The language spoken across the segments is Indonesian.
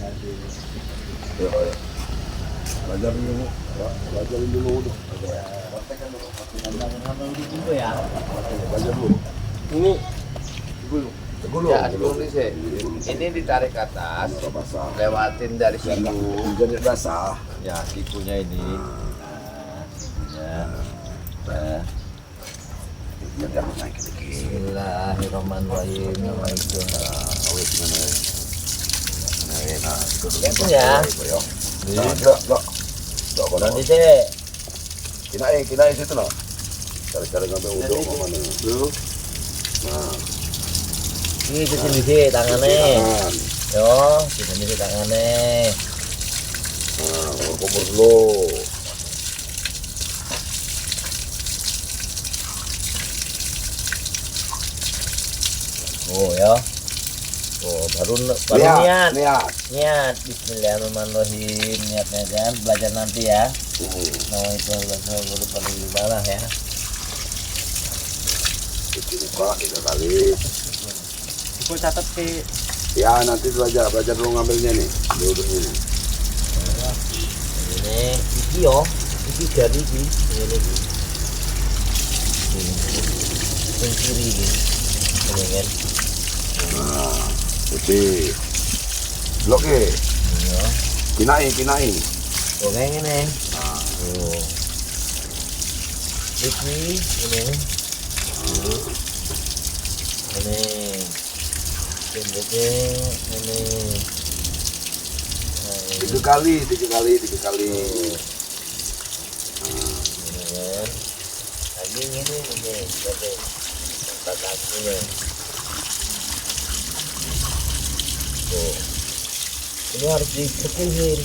Ya, ya. Belajarin dulu. Ya, belajarin dulu. Praktekkan dulu. Ngambil dulu ya. Belajar dulu. Ini gulung. Gulung. Ya, gulung di sini. Ini ditarik ke atas, Basah. lewatin dari siku. Jadi basah. Ya, sikunya ini. Sikunya. Nah. Jadi aku naik dikit. Bismillahirrahmanirrahim. Nama itu. Awet mana? Nah, itu dulu. Itu ya. Nah, enggak. Enggak kau Nanti sih. kinain situ noh. Cari-cari ngambil uduk ke mana? Tuh. Nah, Ini di sini sih tangannya. tangan. Yo, di sini sih tangannya. Nah, kubur dulu. Oh ya. Oh, baru niat. Niat. Niat. Bismillahirrahmanirrahim. Niatnya kan belajar nanti ya. Nah, itu belajar paling gimana ya. Cuci muka 3 kali. Aku catat ke Ya, nanti belajar dulu ngambilnya nih. Duduknya nih. Ini iki yo. Iki dari iki. Ini iki. Ini kiri iki. Ini kan. Nah, cuci. Blok ke. Ya. Kinain. Oh, kayak gini. Nah, Oh. Iki ini. Ini. Ini. Nah, ini. 3 kali. Ini kan. Lagi ini berarti tempat kakinya. Tuh. Ini harus dibersihin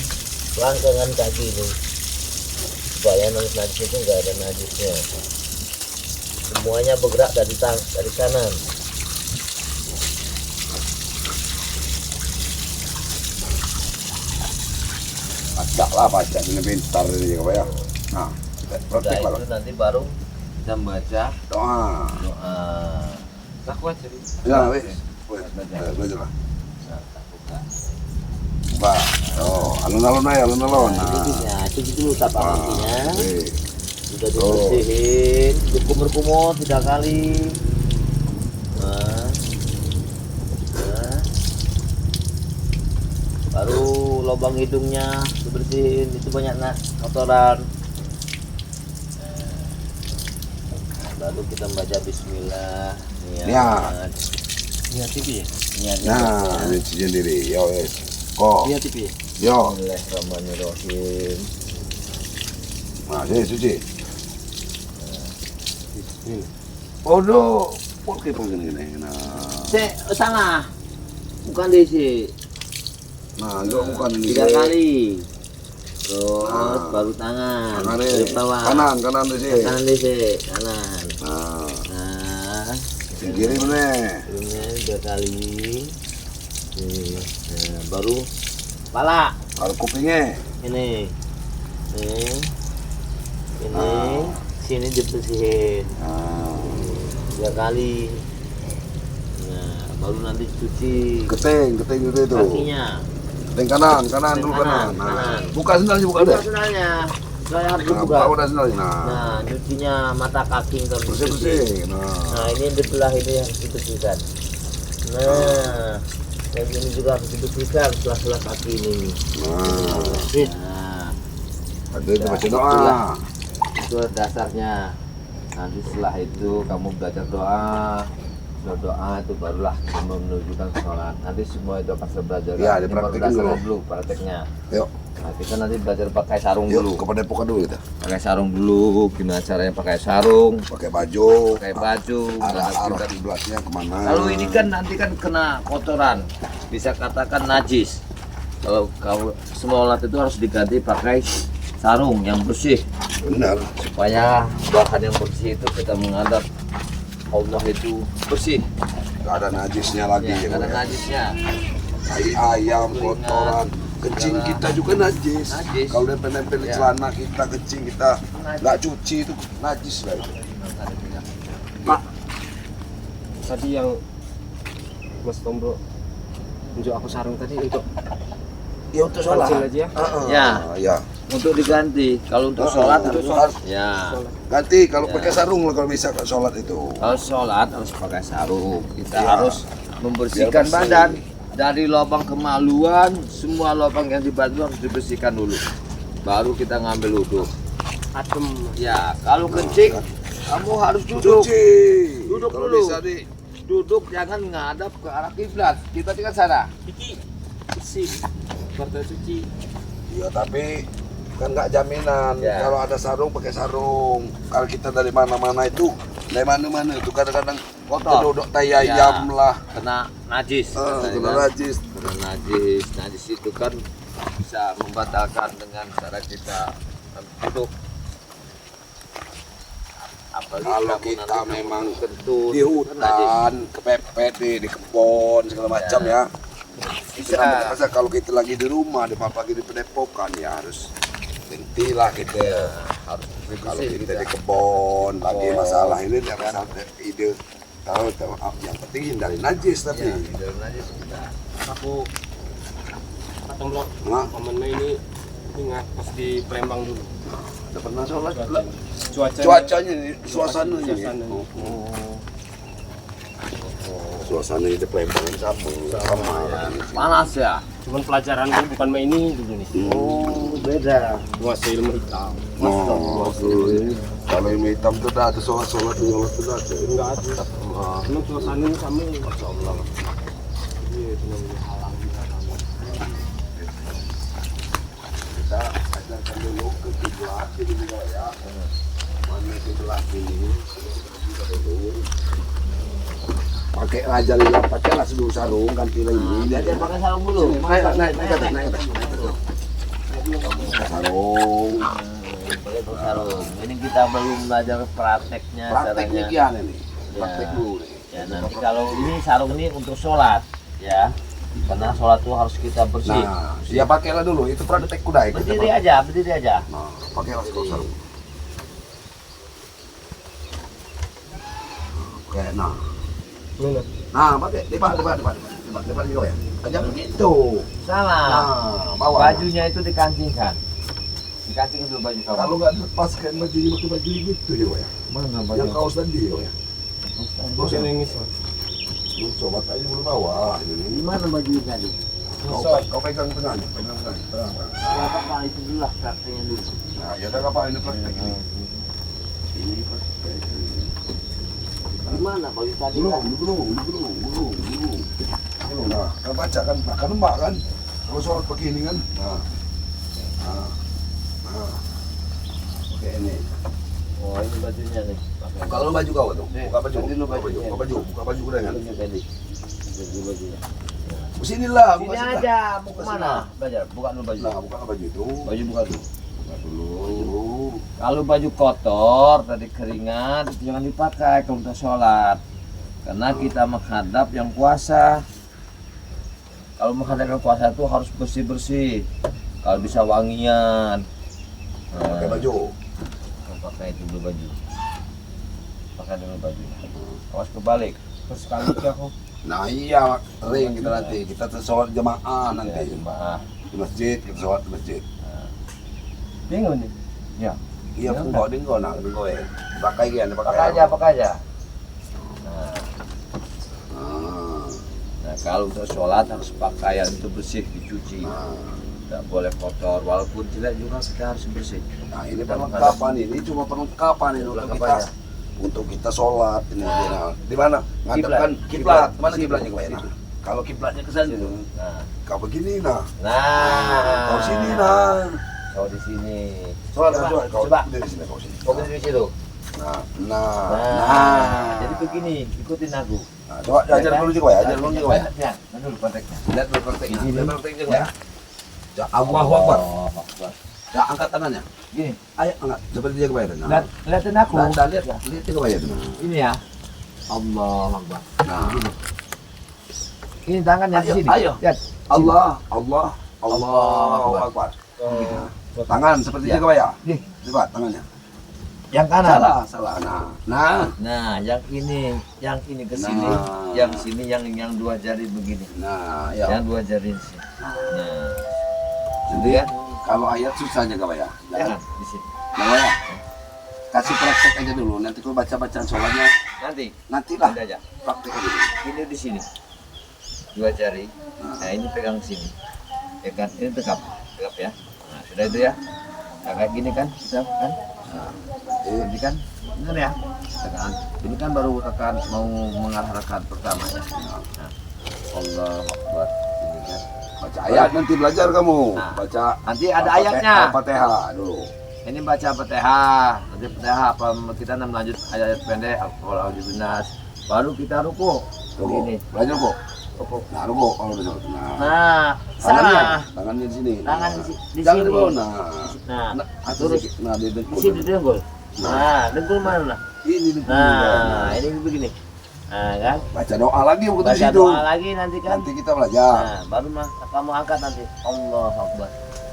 langkangan kaki ini supaya najis itu enggak ada najisnya. Semuanya bergerak dari kanan. Pajak ini pintar ini apa ya? Nah, Udah praktek lah. itu nanti baru kita baca Doa. doa. aku aja. Ya, wes. Belajar lah. Nah, tak buka. Buka. Oh, alun-alun aja, alun-alun. Nah, itu dulu tapak kakinya. Oke. Sudah dibersihin, dikumur-kumur 3 kali. Nah. Baru lubang hidungnya dibersihin, itu banyak kotoran. Nah, baru kita baca bismillah. Niat. Niat TV ya? Niat. Nah, cuci sendiri. Yo, wes. Kok. Niat TV ya? Yo. Bismillahirrahmanirrahim. Nah, sini cuci. Ini. Waduh, pakai begini. Nah, Sana. Bukan di sini. nah, itu bukan ini. 3 kali. Terus Nah. baru tangan. Kanan Dari nih. bawah. Kanan di sini. Kanan di sini. Kanan. Nah, Nah. yang kiri mana? Hidungnya 2 kali. Nah, baru kepala. Kalau kupingnya. Ini. Ini. Ah. Sini dibersihin. Nah, 3 kali. Nah, baru nanti cuci keting gitu itu. kakinya. Keting kanan Keting dulu kanan, kanan. Nah, kanan. buka sendalnya, buka Buka deh. sendalnya. Saya harus Nah, dibuka. buka udah sendalnya. Nah, Nah, nyucinya mata kaki terus bersih. Nah, Nah, ini di belah ini yang dibersihkan. Nah, yang ini juga harus dibersihkan setelah kaki ini. nah, Nah, ada itu baca doa. itu dasarnya. Nanti setelah itu kamu belajar doa. Setelah doa itu barulah kamu menunjukkan sholat. Nanti semua itu akan saya belajar. Ya, Ini baru dipraktekin dasarnya dulu. dulu prakteknya. Yuk, Nah, kita nanti belajar pakai sarung dulu. yuk kepada poka dulu kita. Pakai sarung dulu. Gimana caranya pakai sarung? Pakai baju. Pakai baju. Arah menghadap kiblat. kiblatnya kemana? Kalau ini kan nanti kan kena kotoran, bisa katakan najis. Kalau semua alat itu harus diganti pakai sarung yang bersih Benar. supaya bahan yang bersih itu kita menghadap Allah itu bersih, Gak ada najisnya lagi. ya, Ya, karena Pak, ya. najisnya. Tai ayam, Keringat, kotoran, kencing segala- kita juga najis. Najis. Kalau nempel-nempel di Ya. celana kita, kencing kita Najis. nggak cuci itu najis lah itu. Pak, tadi yang Mas Tombro unjuk aku sarung tadi untuk Ya untuk sholat. Kancil aja ya? Ya. Ya. Untuk diganti. Kalau untuk sholat harus harus ya. ganti kalau Ya. pakai sarung lah kalau bisa sholat itu. Kalau sholat harus pakai sarung. Kita Ya. harus membersihkan Biar bersih. badan dari lubang kemaluan. Semua lubang yang di badan harus dibersihkan dulu. Baru kita ngambil wudhu. Adem. Ya, kalau kencing kamu harus duduk. Cuci. Duduk Kalau dulu. bisa Duduk jangan ngadap ke arah kiblat. Kita tinggal sana. Iki bersih. Berta suci. Iya tapi kan nggak jaminan. Ya. Kalau ada sarung pakai sarung. Kalau kita dari mana-mana itu kadang-kadang Kotor. duduk tai ayam lah. Kena najis. katanya Kena kan. najis. Kena najis. Najis itu kan bisa membatalkan dengan cara kita duduk. Apalagi Kalau kamu kita nanti memang kentut, di kan najis. hutan, kepepet di kebun segala macam ya. Bisa. Masa kalau kita lagi di rumah, lagi di pendepokan ya harus henti lah kita. Harus Kalau bersih kita di kebun lagi Oh. masalah ini jangan sampai ide. Tahu yang penting hindari najis tapi. Ya, dari najis kita. Aku kata blok. Nah, Momennya ini ingat pas di Palembang dulu. udah pernah sholat Cuacanya nih, suasananya nih. Suasananya. Suasananya di Palembang sama Ya, ya. panas ya. Cuman pelajaran gue bukan main ini dulu nih. Oh, beda. Menguasai ilmu hitam. Kalau yang hitam tuh dah ada sholat tuh dah ada. Enggak ada. Cuman suasananya sama. Masya Allah. Iya, benar-benar halang. Kita ajarkan dulu ke kiblat ini juga ya. Mana kiblat ini juga dulu. Pakai aja lah, pakai lah dulu sarung ganti lagi. Dia pakai sarung dulu. Naik atas. Sarung. Pakai sarung. Ini kita belum belajar prakteknya Prakteknya caranya. kian ini. Ya. Praktek dulu nih. Ya, nanti kalau ini sarung ini untuk sholat, ya. Karena sholat itu harus kita bersih. Nah, ya pakailah dulu. Itu praktek kuda. Berdiri aja, berdiri aja. Nah, pakailah kalau sarung. Oke, nah. Mana? Nah, pakai depan juga ya. Jangan begitu. Salah. Nah, bawa. Bajunya itu dikancingkan. Dikancing dulu baju kamu. Kalau nggak lepaskan bajunya pakai baju gitu ya, ya. Mana Yang kaos tadi ya. Bos yang nangis. Coba tadi dulu bawa ini. Gimana bajunya tadi? Kau pegang tengahnya, pegang tengah. Ya apa itu dulu lah prakteknya dulu. Nah, ya udah apa ini praktek ini? Ini praktek. Gimana baju tadi kan? Belum. Nah, kan baca kan mbak kan. Kalau sholat pakai ini kan. Nah. Oke ini. Oh ini bajunya nih. Pakai. Kalau baju kau tuh, Nih, buka baju, ganti dulu buka baju, bajunya. buka baju udah kan. Bajunya tadi. Ganti bajunya. Sini lah, Sini buka sini lah. aja, mau kemana? Belajar, buka dulu baju. Nah, buka baju itu. Baju buka dulu. Buka dulu. Kalau baju kotor, tadi keringat, itu jangan dipakai kalau kita sholat. Karena kita menghadap yang puasa. Kalau menghadap yang puasa itu harus bersih-bersih. Kalau bisa wangian. Pakai baju. Pakai itu dulu baju. Pakai dulu baju. Awas kebalik. Terus kali itu aku. Nah iya, sering kita nanti. Kita sholat jemaah Ya, nanti. jemaah. Di masjid, kita sholat di masjid. Bingung nih. Ya. Iya, Ya, aku bawa dinggo nak, dinggo ya. Pakai gian, Pakai aja, pakai aja. Nah, Ah, nah, kalau untuk sholat harus pakaian itu bersih, dicuci. nah. Tidak boleh kotor, walaupun jelek juga kita harus bersih. Nah, ini perlengkapan ini cuma perlengkapan ini untuk kita Perlengkapannya. untuk kita sholat ini. Nah, di mana? Ngadepkan kiblat. Mana kiblatnya kau ya? Kalau kiblatnya ke sana, Nah, kau begini nah. nah, Kau sini nah. Kau di sini. Sholat Coba, coba kau coba. dari sini kau sini. Kau berdiri di situ. Nah. Jadi begini, ikutin aku. Nah, coba ajar dulu juga ya, ajar dulu juga ya. Ya, dulu prakteknya. Lihat dulu prakteknya. Ini. Lihat prakteknya ya. Ya, Allahu Akbar. Ya, angkat tangannya. Gini, Ayo angkat seperti dia kebayar. lihat, lihatin aku. Nah, lihat dia kebayar. Ini ya. Allah Akbar. Nah, Ini tangannya di Ayo, sini. ayo. Lihat. Allahu Akbar. Tangan seperti dia kebayar. Nih, Coba tangannya. yang kanan. Salah. Nah. Nah, yang ini ke sini, Nah. yang sini yang dua jari begini. Nah, ya. Yang dua jari di sini. Nah, Gitu ya. Kalau ayat susah aja Pak ya. Jangan di sini. Pak ya. Kasih praktek aja dulu. Nanti kalau baca-bacaan sholatnya Nantilah. nantilah Aja. praktek aja. Ini di sini. Dua jari. Nah, ini pegang sini. Ya kan? Ini tegap ya. Nah, sudah itu ya. Nah, kayak gini kan, kita kan. Nah, ini kan, benar ya. Tekan. Ini kan baru tekan mau mengarah rakaat pertama ya. Nah, Allah Akbar. Ini kan. Baca ayat nanti belajar kamu. Nah, Baca nanti ada ayatnya. Al-Fatihah dulu. Ini baca Fatihah. Nanti Fatihah apa kita lanjut ayat pendek. Al-Binas. Baru kita ruku. Begini. Belajar kok. Ruku. Nah, ruku kalau udah. Nah, tangannya, salah. tangannya di sini. Tangan di Jangan sini. di bawah. Nah, Nah, atur terus sedikit. Nah, di di dengkul. sini dengkul. Nah, dengkul mana? Ini dengkul. Nah, ini begini. Nah, kan? Baca doa lagi waktu Baca situ. doa lagi nanti kan. Nanti kita belajar. Nah, baru mah kamu angkat nanti. Allah Akbar.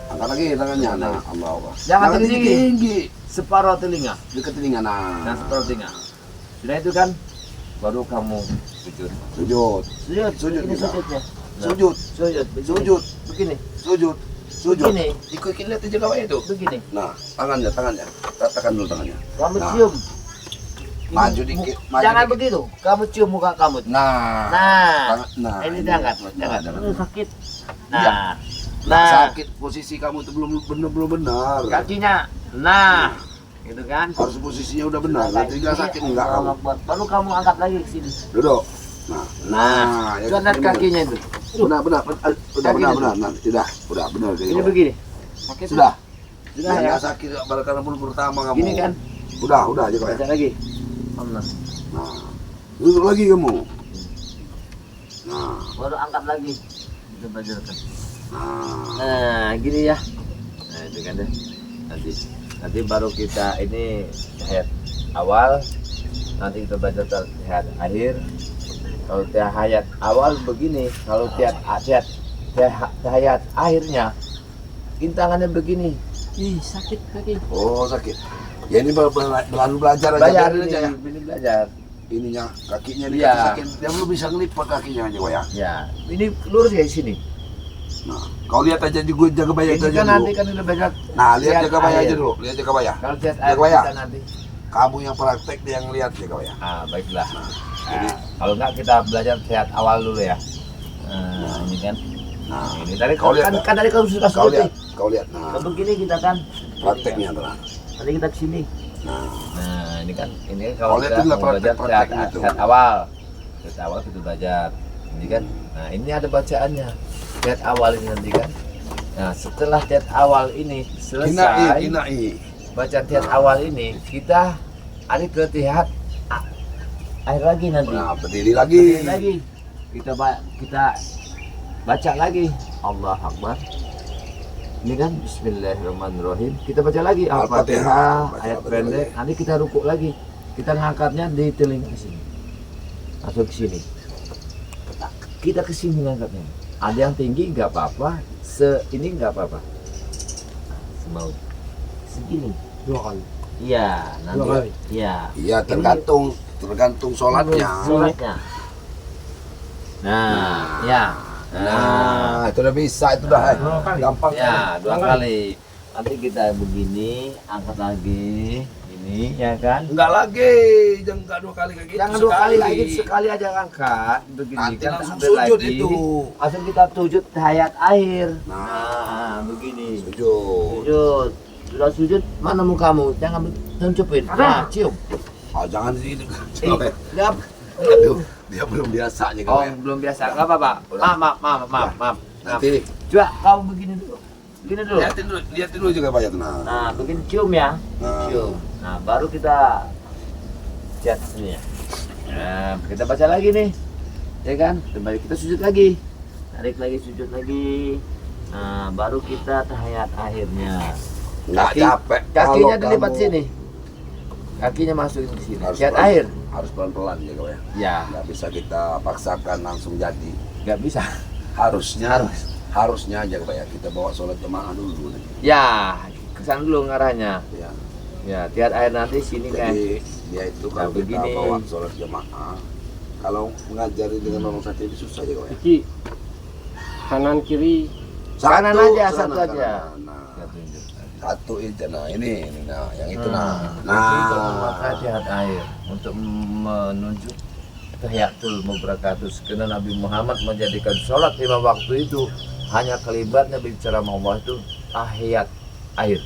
Angkat lagi tangannya. Nah, Allah Akbar. Jangan Jangan tinggi. tinggi. Separuh telinga. Dekat telinga. Nah, Nah, separuh telinga. Sudah itu kan baru kamu sujud. sujud. Sujud, Sujud ini kita. sujudnya. Nah, Sujud. sujud, begini. Sujud. Begini. Sujud. Sujud. Begini. Ikutin lihat aja kawan itu. Begini. Nah, tangannya. Tekan dulu tangannya. Kamu Nah. cium. Maju dikit. Maju Jangan dikit. begitu. Kamu cium muka kamu. Nah. Nah. Nah. Ini diangkat, Nah, jangan. jangan. Sakit. Iya. Nah. Nah, Nah, sakit posisi kamu itu belum benar. kakinya. Nah, gitu kan? Harus posisinya udah benar. Nanti nggak sakit enggak kamu. Baru kamu angkat lagi ke sini. Duduk. Nah, Nah, ya, lihat ini kakinya itu. benar. Udah Kakinya benar. Nah, udah benar kayak Ini gitu. begini. Sakit Sudah. Sudah Ya, ya. nggak sakit karena belum pertama kamu. Gini kan? Udah aja kok ya. Baca lagi. Allah. Nah, duduk lagi kamu. Nah, Baru angkat lagi. Kita belajarkan. nah. Nah, gini ya. Nah, itu kan deh. Nanti baru kita ini tahiyat awal. Nanti kita baca tahiyat akhir. Kalau tahiyat awal begini, kalau tahiyat akhirnya ini tangannya begini. Ih, sakit kaki. Oh, sakit. Ya ini baru belajar aja. Belajar biarin aja ya. ini belajar. Ininya kakinya Iya. dikasih sakit. Dia belum bisa ngelipat kakinya aja kok ya. Ya, ini lurus ya di sini. Nah, kau lihat aja juga jaga bayar Ini itu aja kan dulu. nanti kan udah belajar. Nah, lihat jaga bayar akhir. aja dulu. Lihat jaga bayar. Kalau lihat Jaga air bayar. kita nanti. Kamu yang praktek dia yang lihat jaga bayar. Ah, baiklah. Jadi, Kalau enggak kita belajar tahiyat awal dulu ya. Nah, ini kan. nah, Ini tadi kau lihat. kan tadi kamu sudah Kau lihat, seperti. kau lihat. Nah, Kalau begini kita kan prakteknya tenang. nanti kita kesini. Nah, Nah, ini kan ini Kau kalau lihat kita itu nggak mau belajar praktek-prakteknya itu. tahiyat awal. Tahiyat awal kita belajar. Ini kan. Nah, ini ada bacaannya. Tahiyat awal ini nanti kan. Nah, setelah tahiyat awal ini selesai, kinai. baca tahiyat awal ini, kita ada ke tahiyat akhir lagi nanti. Nah, berdiri lagi. Berdiri lagi. Kita baca lagi. Allah Akbar. Ini kan Bismillahirrahmanirrahim. Kita baca lagi Al-Fatihah, Baca ayat Al-Fatihah pendek. Nanti kita rukuk lagi. Kita ngangkatnya di telinga sini. Atau ke sini. Kita ke sini ngangkatnya. Ada yang tinggi nggak apa-apa, ini nggak apa-apa. Semau. Segini. 2 kali. Iya, nanti. 2 kali. Iya. Iya, tergantung sholatnya. Sholatnya. Nah, ya. Nah, itu udah bisa, itu udah Dua kali. gampang. Ya, 2 kali. Nanti kita begini, angkat lagi, ini ya kan? Enggak lagi, jangan enggak 2 kali kayak gitu. Jangan 2 kali lagi, sekali aja angkat. Begini Nanti kan, langsung ambil sujud lagi. itu. Langsung kita sujud tahiyat akhir. Nah. Nah, begini. Sujud. Sujud. Sudah sujud, mana mukamu? Jangan tuncupin. Nah, cium. Oh, jangan di sini. Enggak. Aduh, dia belum biasanya Oh, kamu. belum biasa. Enggak apa-apa. Maaf. Nanti Coba kamu begini dulu. Begini dulu. liatin dulu juga banyak. Nah. Nah, begini cium ya. Nah. Cium. Nah, baru kita chat ini ya. Nah, kita baca lagi nih. Ya kan? Kembali kita sujud lagi. Tarik lagi, sujud lagi. Nah, baru kita tahiyat akhirnya. Enggak capek. Kakinya Kalau dilipat kamu sini. Kakinya masukin ke sini. Harus Tahiyat pelan. akhir. Harus pelan-pelan ya kau ya. Ya, Enggak bisa kita paksakan langsung jadi. nggak bisa. Harusnya aja Pak ya, kita bawa sholat jemaah dulu. Ya, kesan dulu ngarahnya. Ya. Ya, tahiyat akhir nanti sini kan. Jadi dia itu kalau kita begini. bawa sholat jemaah, kalau mengajari dengan orang sakit itu susah ya kok ya. Iki kanan kiri Kanan aja, sana, satu aja. kanan. Nah, Kita tunjuk. satu itu, nah ini nah yang itu Itu nah. memakai jihad air untuk menunjuk tahiyatul mubarakatuh. Karena Nabi Muhammad menjadikan sholat 5 waktu itu hanya kelibatnya bicara sama Allah itu tahiyat air.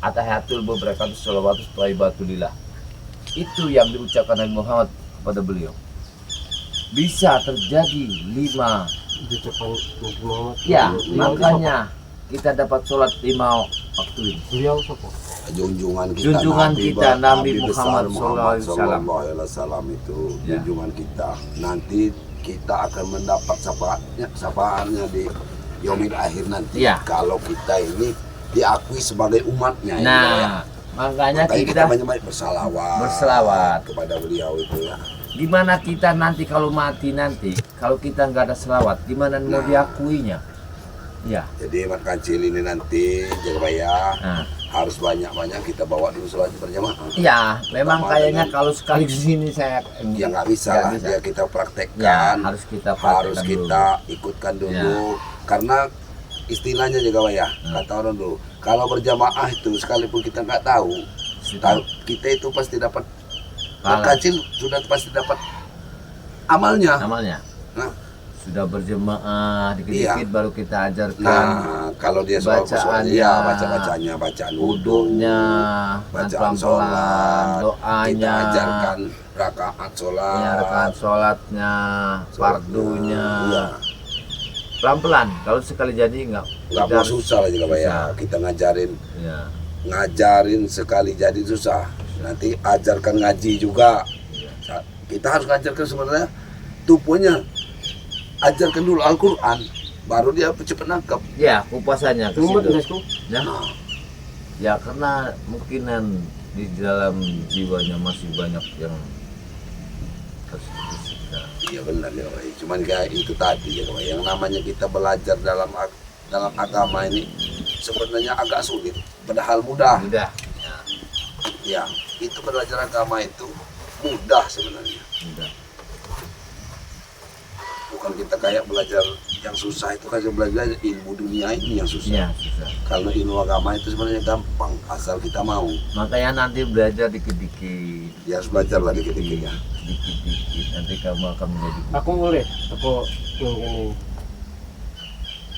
Tahiyatul mubarakatuh sholawatus thayyibatulillah. Itu yang diucapkan Nabi Muhammad kepada beliau. Bisa terjadi 5. Di depan Nabi Muhammad. Ya, Beliau makanya kita dapat sholat 5 waktu ini. Beliau siapa? Junjungan kita Nabi besar Muhammad Sallallahu Alaihi Wasallam itu Ya. junjungan kita. Nanti kita akan mendapat syafaatnya di yaumil akhir nanti. Ya. Kalau kita ini diakui sebagai umatnya. ya. Nah, makanya Makanya kita banyak-banyak bersalawat kepada beliau itu ya. gimana kita nanti kalau mati nanti, kalau kita nggak ada selawat, gimana mau Nah. diakuinya? Ya. Jadi makan kecil ini nanti Jagabaya Nah, harus banyak-banyak kita bawa dulu sholat berjamaah. ya, memang Pertama kayaknya dengan- kalau sekali di sini saya Ya nggak bisa nggak lah, bisa. ya kita Ya, praktekkan. harus kita Harus praktekkan kita dulu. ikutkan dulu karena istilahnya Jagabaya kata orang dulu kalau berjamaah itu sekalipun kita nggak tahu kita itu pasti dapat Pahala. kecil sudah pasti dapat amalnya. Namanya Nah, sudah berjemaah dikit-dikit baru kita ajarkan nah kalau dia soal bacaannya, ya baca-bacanya, bacaan wudhunya, bacaan pelan-pelan, sholat, doanya, kita ajarkan rakaat sholat, ya, rakaat sholatnya, fardunya, ya. pelan-pelan. Kalau sekali jadi Nggak kita mau harus- susah lah juga ya Susah. kita Ya. ngajarin sekali jadi susah. Nanti ajarkan ngaji juga. Kita harus ngajarkan sebenarnya tupunya. Ajarkan dulu Al-Quran, baru dia cepat nangkep. Ya, kupasannya ke Umat situ. Nesku. Ya. Ya, karena mungkinan di dalam jiwanya masih banyak yang tersisa. Iya benar ya, Pak. Cuman kayak itu tadi ya, Pak. Yang namanya kita belajar dalam agama ini sebenarnya agak sulit, padahal mudah. Udah, Ya, itu belajar agama itu mudah sebenarnya. udah. Bukan kita kayak belajar yang susah itu kayak belajar ilmu dunia ini yang susah. Iya, susah. Kalau ilmu agama itu sebenarnya gampang asal kita mau. Makanya nanti belajar dikit-dikit, Ya harus belajar lah dikit-dikit ya. dikit-dikit. Nanti kamu akan menjadi Aku boleh. Aku yang ini.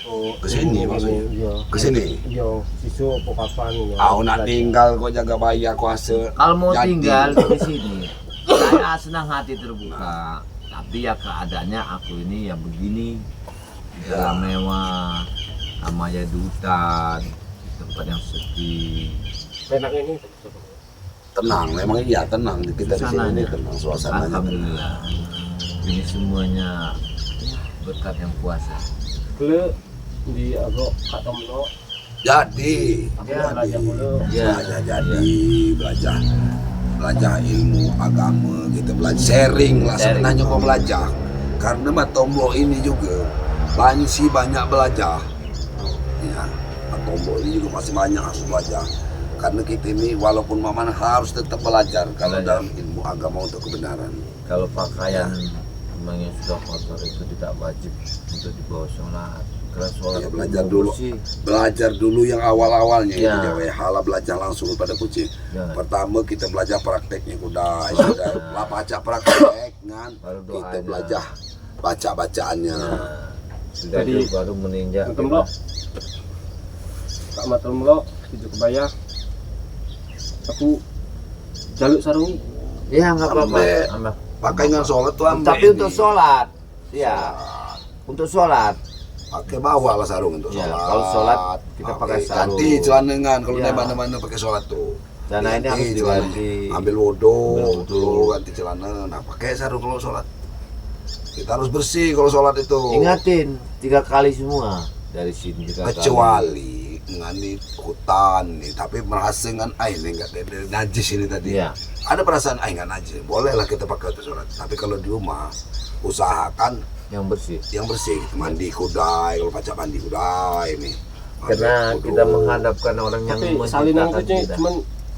Oh, Kesini ini, maksudnya? Iya. Kesini. Iya. Sisu apa kapan? Ya. Aku nak tinggal kok jaga bayar kuasa. Kalau mau Jadi. tinggal di sini, saya senang hati terbuka. Tapi ya keadaannya aku ini ya begini, di dalam mewah, namanya di hutan, tempat yang sepi. Enak ini. Tenang, memang iya tenang kita di sini Suasananya. ini tenang suasananya. tenang. Alhamdulillah. Ini semuanya ya, berkat yang kuasa. Kalau di agak katam lo. Jadi, Aku Ya, belajar dulu. Ya, belajar ilmu agama, kita belajar sharing lah Sharing. sebenarnya kok belajar. Karena Matombo ini juga banyak belajar. Ya, Matombo ini juga masih banyak harus belajar. Karena kita ini walaupun mana harus tetap belajar kalau Belajar. dalam ilmu agama untuk kebenaran. Kalau pakaian memang yang sudah kotor itu tidak wajib untuk dibawa sholat. Karena sholat Ya, itu belajar dulu. bersih. Belajar dulu yang awal-awalnya Ya. itu ya, hala belajar langsung pada kucing. Jangan. Pertama kita belajar prakteknya kuda, sudah lah baca praktek kan. Baru Kita doanya. belajar baca-bacaannya. Nah, sudah Jadi, itu baru meninjak. Matem lo. Kak matem lo. Tujuh kebaya. Aku jaluk sarung. Ya nggak apa-apa. Ambil. Ambil. Pakai nggak sholat tuh ambil Tapi ini. untuk sholat, ya, untuk sholat. Pakai bawa lah sarung untuk Ya, sholat. kalau sholat kita pakai sarung. Ganti celana kan kalau Ya. naik mana-mana pakai sholat tuh. Celana ini harus Ganti celana. diganti. Ambil wudhu, Ambil wudhu. dulu ganti celana. Nah pakai sarung kalau sholat. Kita harus bersih kalau sholat itu. Ingatin 3 kali semua dari sini 3 kali. Kecuali dengan di hutan nih, tapi merasa kan ini enggak ada najis ini tadi. Iya. Ada perasaan enggak najis. Bolehlah kita pakai untuk sholat. Tapi kalau di rumah usahakan Yang bersih. yang bersih, mandi kudai, kalau baca mandi kudai ini. Karena Mandi kita wudhu. menghadapkan orang yang Tapi salinan menciptakan itu kita. cuman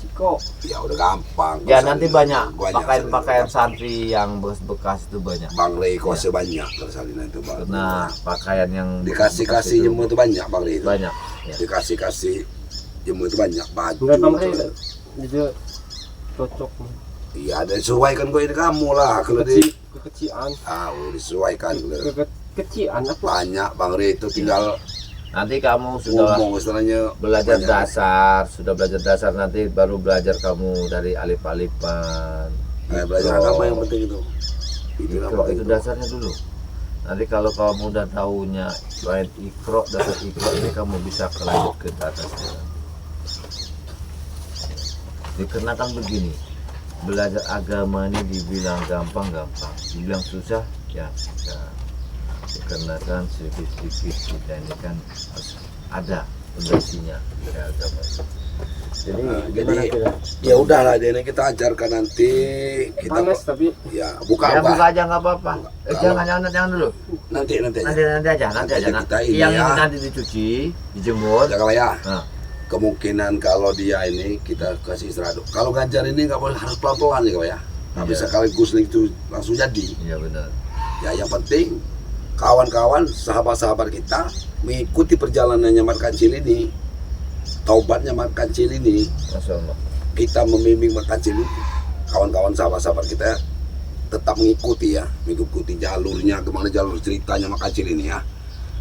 Ciko. Ya udah gampang. Ya Kalau nanti Salina banyak pakaian-pakaian santri yang bekas-bekas itu banyak. Bang Rey kuasa banyak kalau Salina itu Bang. Karena pakaian yang Dikasih-kasih bekas itu jemu itu banyak Bang Rey itu. banyak. Ya. Dikasih-kasih jemu itu banyak baju. Enggak Bang Rey. celana. Dia cocok. Iya, ada sesuaikan kau ini kamu lah kalau di Kekecian. disesuaikan. Kekecian apa? Banyak Bang Rey itu tinggal Nanti kamu sudah ngomong istilahnya belajar banyak. dasar nanti baru belajar kamu dari alif-alifan. Belajar Ikro. agama yang penting itu. Ikro itu dasarnya dulu. Nanti kalau kamu udah tahunya selain ikro, dasar ikro ini kamu bisa lanjut ke atasnya. Dikarenakan begini, belajar agama ini dibilang gampang-gampang, dibilang susah ya susah. Dikarenakan sedikit-sedikit kita ini kan harus ada fondasinya dari agama. Jadi Jadi kita? ya udahlah ini kita ajarkan nanti kita Panas tapi ya buka ya apa buka aja nggak apa-apa. Jangan dulu. nanti Nanti aja. kita ini Yang ya. ini nanti dicuci, dijemur. Jaga ya. Nah, Kemungkinan kalau dia ini kita kasih istirahat. Kalau ngajar ini nggak boleh harus pelan-pelan ya Kak ya. Tapi Iya. sekaligus itu langsung jadi. iya benar. Ya yang penting kawan-kawan, sahabat-sahabat kita mengikuti perjalanannya Mat Kancil ini, taubatnya Mat Kancil ini, Masya Allah. kita membimbing Mat Kancil ini, kawan-kawan sahabat-sahabat kita tetap mengikuti ya, mengikuti jalurnya, kemana jalur ceritanya Mat Kancil ini ya.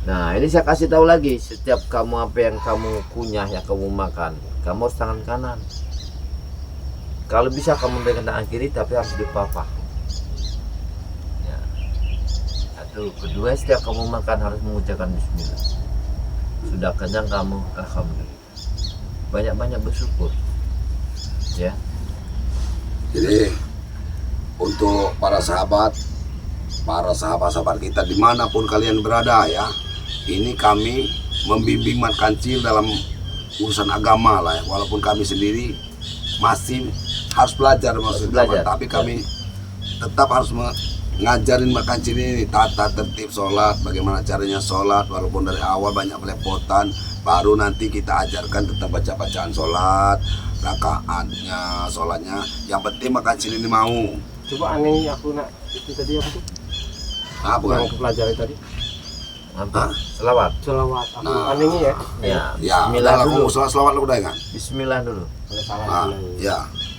Nah ini saya kasih tahu lagi, setiap kamu apa yang kamu kunyah, yang kamu makan, kamu harus tangan kanan. Kalau bisa kamu pegang tangan kiri, tapi harus dipapah. Ya. Satu, kedua, setiap kamu makan harus mengucapkan Bismillah. Sudah kenyang kamu, alhamdulillah. Banyak-banyak bersyukur. Ya. Jadi untuk para sahabat-sahabat kita dimanapun kalian berada ya, ini kami membimbing Mat Kancil dalam urusan agama lah ya. Walaupun kami sendiri masih harus belajar maksudnya, belajar. tapi kami tetap harus ngajarin Mat Kancil ini tata tertib sholat, bagaimana caranya sholat, walaupun dari awal banyak belepotan, baru nanti kita ajarkan tentang baca-bacaan sholat, rakaatnya, sholatnya. Yang penting Mat Kancil ini mau. coba aneh aku nak itu tadi apa tuh? Ah, bukan? Yang aku pelajari tadi. Mantap. Hah? Selawat. Selawat. Aku Nah. anehnya ya. Ya. Ya, Bismillah udah dulu. aku selawat lu udah kan? Bismillah dulu. Kalau salah Ah, bilang. ya,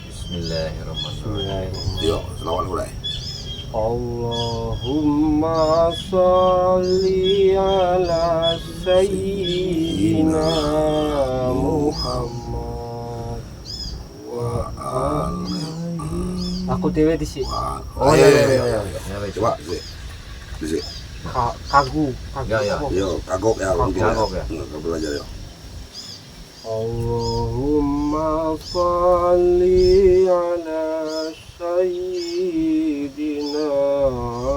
Bismillahirrahmanirrahim. yuk selawat lu udah. Allahumma salli ala sayyidina Muhammad wa aku dewe di sini. Oh iya iya iya. Coba sih, di sini. Kagu Ya, ya. apa? Yo, kagok ya, mungkin Kagok ya. Nggak belajar ya. Allahumma salli ala sayyidina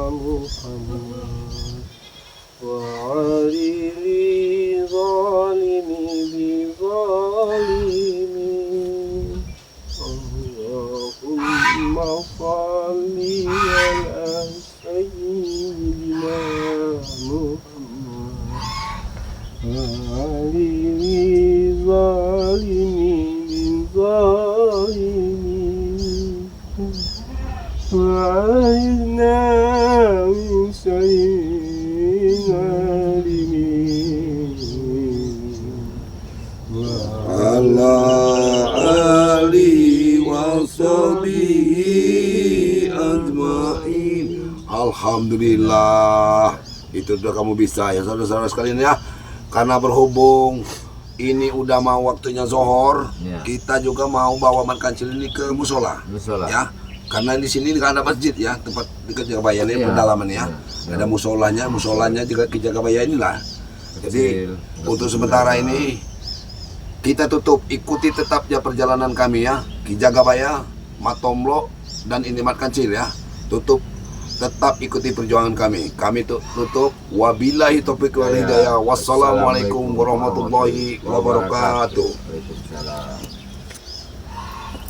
Muhammad wa ali zalimi bi zalimi. Allahumma salli ala sayyidina Muhammad وعلنا من شيء Allah ali wa sahbihi ajmain. Alhamdulillah, itu sudah kamu bisa ya saudara-saudara sekalian ya. Karena berhubung ini udah mau waktunya zohor, Ya. kita juga mau bawa Mat Kancil ini ke musola. Musola. Ya, karena di sini nggak ada masjid ya, tempat dekat Jagabaya ini Iya. pendalaman ya. Iya. Ada musolanya juga ke Jagabaya inilah. Jadi Kecil. untuk sementara ini kita tutup, ikuti tetapnya perjalanan kami ya, Ki Jagabaya, Matomlo dan ini Mat Kancil ya. Tutup, tetap ikuti perjuangan kami. Kami tutup. Wabillahi taufiq wal hidayah. Wassalamualaikum warahmatullahi wabarakatuh.